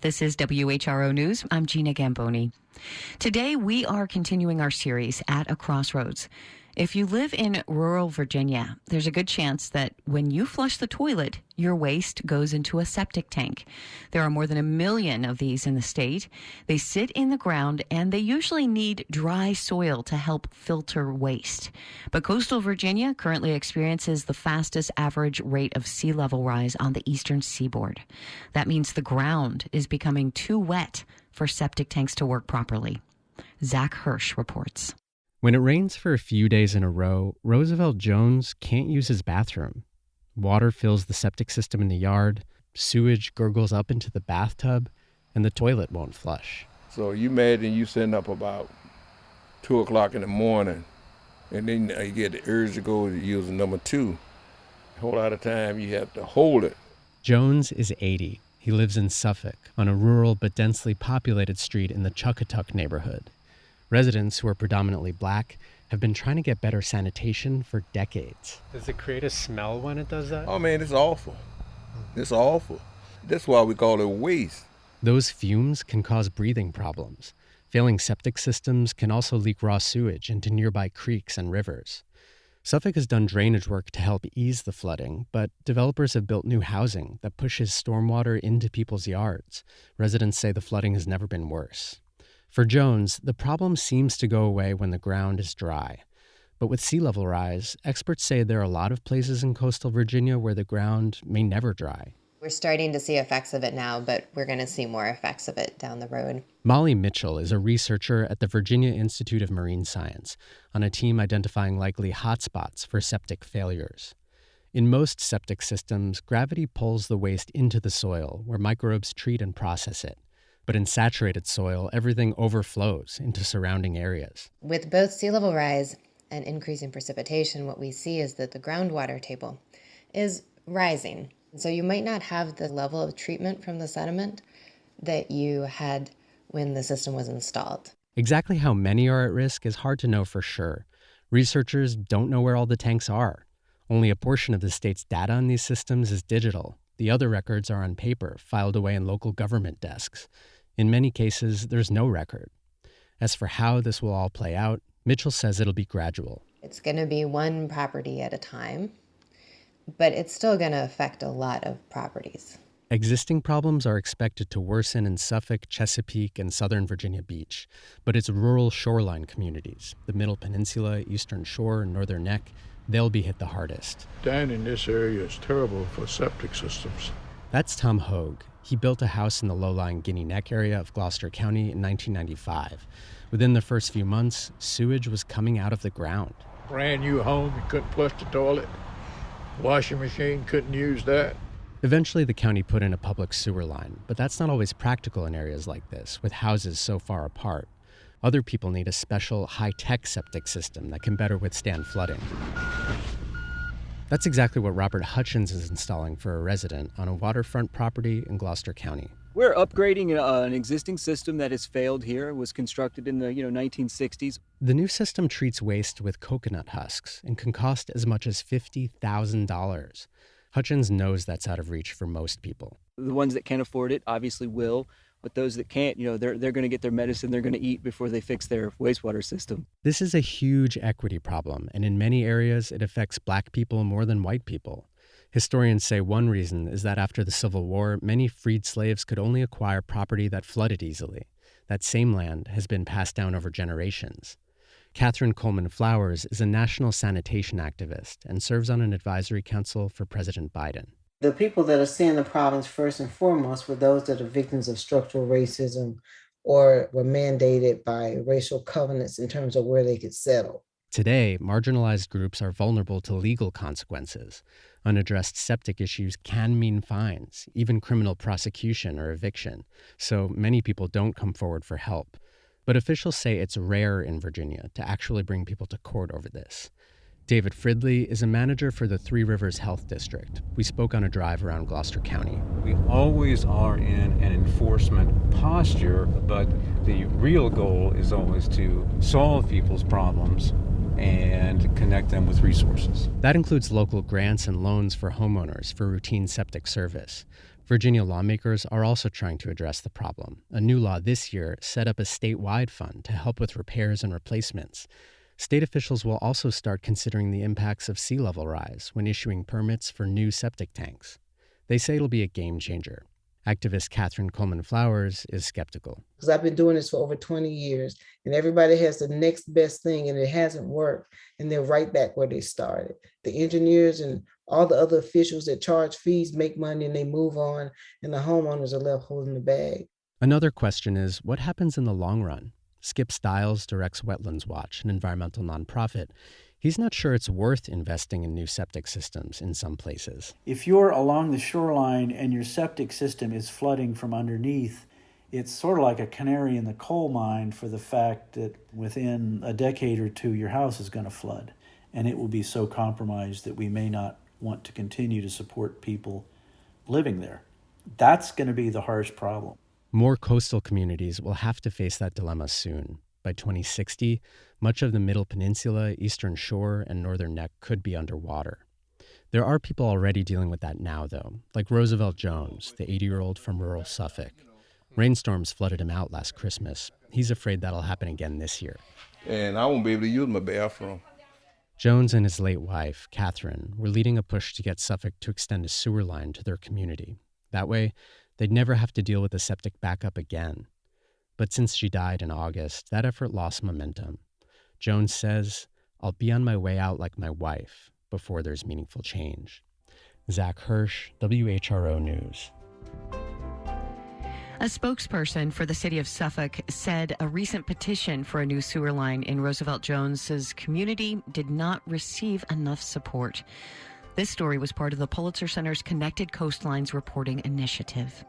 This is WHRO News. I'm Gina Gamboni. Today, we are continuing our series at a crossroads. If you live in rural Virginia, there's a good chance that when you flush the toilet, your waste goes into a septic tank. There are more than 1 million of these in the state. They sit in the ground, and they usually need dry soil to help filter waste. But coastal Virginia currently experiences the fastest average rate of sea level rise on the eastern seaboard. That means the ground is becoming too wet for septic tanks to work properly. Zach Hirsch reports. When it rains for a few days in a row, Roosevelt Jones can't use his bathroom. Water fills the septic system in the yard, sewage gurgles up into the bathtub, and the toilet won't flush. So you imagine you sitting up about 2 o'clock in the morning, and then you get the urge to go to use number 2. A whole lot of time you have to hold it. Jones is 80. He lives in Suffolk, on a rural but densely populated street in the Chuckatuck neighborhood. Residents, who are predominantly black, have been trying to get better sanitation for decades. Does it create a smell when it does that? Oh man, it's awful. It's awful. That's why we call it waste. Those fumes can cause breathing problems. Failing septic systems can also leak raw sewage into nearby creeks and rivers. Suffolk has done drainage work to help ease the flooding, but developers have built new housing that pushes stormwater into people's yards. Residents say the flooding has never been worse. For Jones, the problem seems to go away when the ground is dry. But with sea level rise, experts say there are a lot of places in coastal Virginia where the ground may never dry. We're starting to see effects of it now, but we're going to see more effects of it down the road. Molly Mitchell is a researcher at the Virginia Institute of Marine Science on a team identifying likely hotspots for septic failures. In most septic systems, gravity pulls the waste into the soil where microbes treat and process it. But in saturated soil, everything overflows into surrounding areas. With both sea level rise and increase in precipitation, what we see is that the groundwater table is rising. So you might not have the level of treatment from the sediment that you had when the system was installed. Exactly how many are at risk is hard to know for sure. Researchers don't know where all the tanks are. Only a portion of the state's data on these systems is digital. The other records are on paper, filed away in local government desks. In many cases, there's no record. As for how this will all play out, Mitchell says it'll be gradual. It's going to be one property at a time, but it's still going to affect a lot of properties. Existing problems are expected to worsen in Suffolk, Chesapeake, and southern Virginia Beach, but it's rural shoreline communities, the Middle Peninsula, Eastern Shore, and Northern Neck, they'll be hit the hardest. Down in this area is terrible for septic systems. That's Tom Hogue. He built a house in the low-lying Guinea Neck area of Gloucester County in 1995. Within the first few months, sewage was coming out of the ground. Brand new home, you couldn't flush the toilet. Washing machine, couldn't use that. Eventually, the county put in a public sewer line, but that's not always practical in areas like this, with houses so far apart. Other people need a special high-tech septic system that can better withstand flooding. That's exactly what Robert Hutchins is installing for a resident on a waterfront property in Gloucester County. We're upgrading an existing system that has failed here. It was constructed in the 1960s. The new system treats waste with coconut husks and can cost as much as $50,000. Hutchins knows that's out of reach for most people. The ones that can afford it obviously will, but those that can't, they're going to get their medicine they're going to eat before they fix their wastewater system. This is a huge equity problem, and in many areas it affects black people more than white people. Historians say one reason is that after the Civil War, many freed slaves could only acquire property that flooded easily. That same land has been passed down over generations. Catherine Coleman Flowers is a national sanitation activist and serves on an advisory council for President Biden. The people that are seeing the problems first and foremost were those that are victims of structural racism or were mandated by racial covenants in terms of where they could settle. Today, marginalized groups are vulnerable to legal consequences. Unaddressed septic issues can mean fines, even criminal prosecution or eviction, so many people don't come forward for help. But officials say it's rare in Virginia to actually bring people to court over this. David Fridley is a manager for the Three Rivers Health District. We spoke on a drive around Gloucester County. We always are in an enforcement posture, but the real goal is always to solve people's problems and connect them with resources. That includes local grants and loans for homeowners for routine septic service. Virginia lawmakers are also trying to address the problem. A new law this year set up a statewide fund to help with repairs and replacements. State officials will also start considering the impacts of sea level rise when issuing permits for new septic tanks. They say it'll be a game changer. Activist Catherine Coleman Flowers is skeptical. Because I've been doing this for over 20 years, and everybody has the next best thing, and it hasn't worked, and they're right back where they started. The engineers and all the other officials that charge fees make money and they move on, and the homeowners are left holding the bag. Another question is, what happens in the long run? Skip Stiles directs Wetlands Watch, an environmental nonprofit. He's not sure it's worth investing in new septic systems in some places. If you're along the shoreline and your septic system is flooding from underneath, it's sort of like a canary in the coal mine for the fact that within a decade or two, your house is going to flood. And it will be so compromised that we may not want to continue to support people living there. That's going to be the harsh problem. More coastal communities will have to face that dilemma soon. By 2060, much of the Middle Peninsula, Eastern Shore, and Northern Neck could be underwater. There are people already dealing with that now, though, like Roosevelt Jones, the 80-year-old from rural Suffolk. Rainstorms flooded him out last Christmas. He's afraid that'll happen again this year. And I won't be able to use my bathroom. Jones and his late wife, Catherine, were leading a push to get Suffolk to extend a sewer line to their community. That way, they'd never have to deal with the septic backup again. But since she died in August, that effort lost momentum. Jones says, "I'll be on my way out like my wife before there's meaningful change." Zach Hirsch, WHRO News. A spokesperson for the city of Suffolk said a recent petition for a new sewer line in Roosevelt Jones's community did not receive enough support. This story was part of the Pulitzer Center's Connected Coastlines reporting initiative.